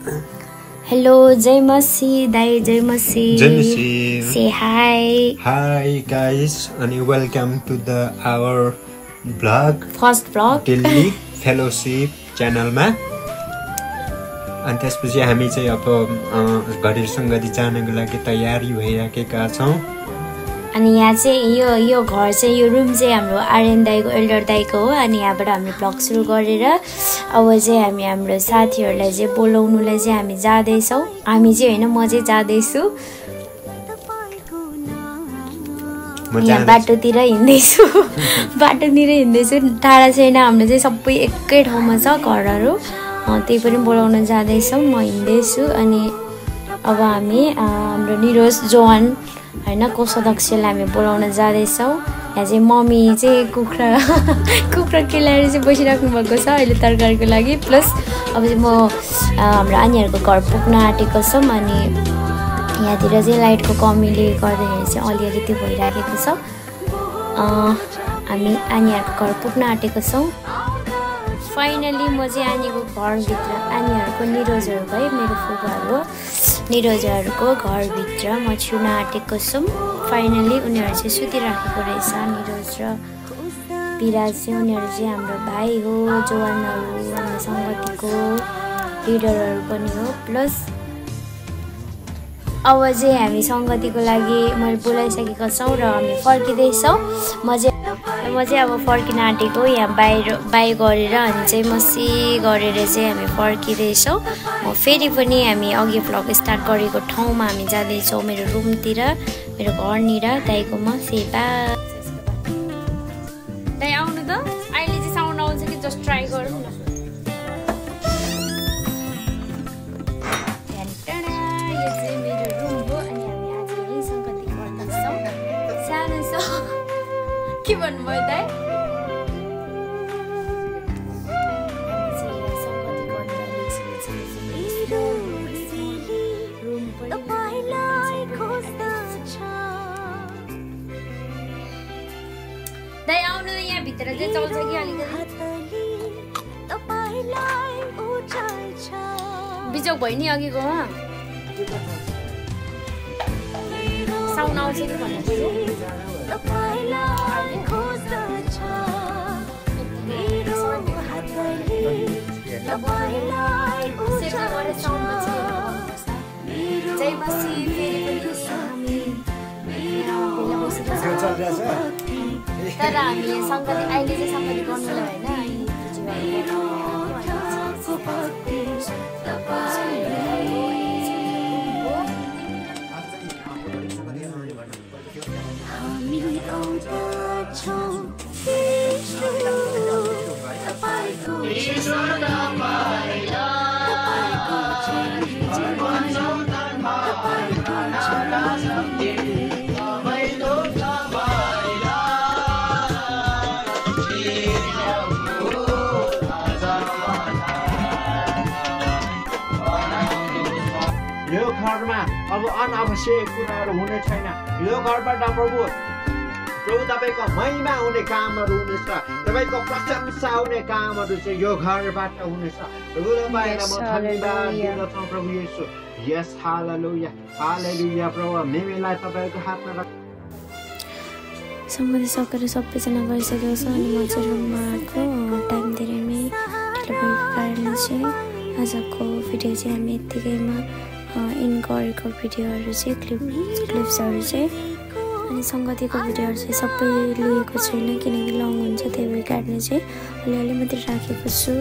Hello, Jai Masi, Dai Jai Masi. Jai Masi. Say hi. Hi guys, and welcome to our vlog. First vlog. Delhi Fellowship channel मा. अनि त्यसपछि हामी चाहिँ अब घरेर संगति जानको लागि तयारी भइराखेका छौं. अनि यहाँ चाहिँ यो घर चाहिँ यो रुम चाहिँ हाम्रो आर्यन दाइको एल्डर दाइको हो. अनि यहाँबाट हामीले भ्लग सुरु गरेर अब चाहिँ हामी हाम्रो साथीहरुलाई चाहिँ बोलाउनुलाई चाहिँ हामी जादैछौं. हामी चाहिँ हैन, म चाहिँ जादैछु. यहाँ बाटोतिर हिँड्दैछु. बाटोतिर हिँड्दैछु. टाढा छैन, हाम्रो चाहिँ सबै एकै ठाउँमा छ घरहरु. त्यही पनि बोलाउन जादैछौं. म हिँड्दैछु. अनि अब हामी हाम्रो निरोज जोहान हैन को सदस्यलाई हामी बोलाउन जादैछौं. यहाँ चाहिँ मम्मी चाहिँ कुखुरा केलाएर चाहिँ बसिराख्नु भएको छ अहिले तरकारीको लागि. प्लस अब चाहिँ म हाम्रो आनीहरुको घर पुग्न आँटेको छौं. अनि यहाँतिर चाहिँ लाइटको कमीले गर्दाखेरि चाहिँ अलिअलि त्यो भइराखेको छ. हामी आनीहरुको घर पुग्न आँटेको छौं. फाइनली म चाहिँ आनीको घरभित्र, आनीहरुको निरोजहरु भए मेरो फुपाहरु हो, निरोजहरुको घरभित्र म छुन आँटेको छु. फाइनली उनीहरु चाहिँ सुतिराखेको रहेछ. निरोज र विराज चाहिँ उनीहरु चाहिँ हाम्रो भाइ हो. जोवानहरु हाम्रो संगतिको लिडरहरु पनि हो. प्लस अब चाहिँ हामी संगतिको लागि मैले बोलाइसकेको छौं र हामी फर्किदैछौं. म चाहिँ अब फर्किन आँटेको. यहाँ बाइ गरेर अनि चाहिँ मसी गरेर चाहिँ हामी फर्किदैछौं. म फेरि पनि हामी अघि भ्लग स्टार्ट गरेको ठाउँमा हामी जादैछौं, मेरो रुमतिर, मेरो घरनिर दाइकोमा. सेवा दाइ आउनु त. अहिले चाहिँ साउन्ड आउँछ कि जस्ट ट्राई गरौँ न. यो चाहिँ मेरो रुम हो. अनि हामी आज यही संगति गर्दैछौं. सानो छ. के भन्नुभयो दाइ? दाइ आउनु यहाँ भित्र चाहिँ चल्छ कि अलिकति बिजोक भयो नि अघिकोमा. साउन्ड आउँछ कि भन्नु. जय मसी. तर हामी संगति अहिले चाहिँ संगति गर्नुलाई होइन. यो घरमा अब अनावश्यक कुराहरू हुने छैन. यो घरबाट प्रभु तपाईको महिमा हुने कामहरू हुनेछ. तपाईको प्रशंसा हुने कामहरू चाहिँ यो घरबाट हुनेछ. प्रभु तपाईलाई म धन्यवाद दिदछु प्रभु येशू. यस हालेलुया हालेलुया. प्रभु मेमेलाई तपाईको हातमा राख. संगति सकेर सबैजना गइसकेको छ. अनि म चाहिँ रुममा आएको. टाइम धेरै नै ढिलो भएको कारणले चाहिँ आजको भिडियो चाहिँ हामी यतिकैमा इन गरेको भिडियोहरू चाहिँ क्लिप्सहरू चाहिँ. अनि संगतिको भिडियोहरू चाहिँ सबै लिएको छैन किनकि लङ हुन्छ. त्यही भएर कारणले चाहिँ अलिअलि मात्रै राखेको छु.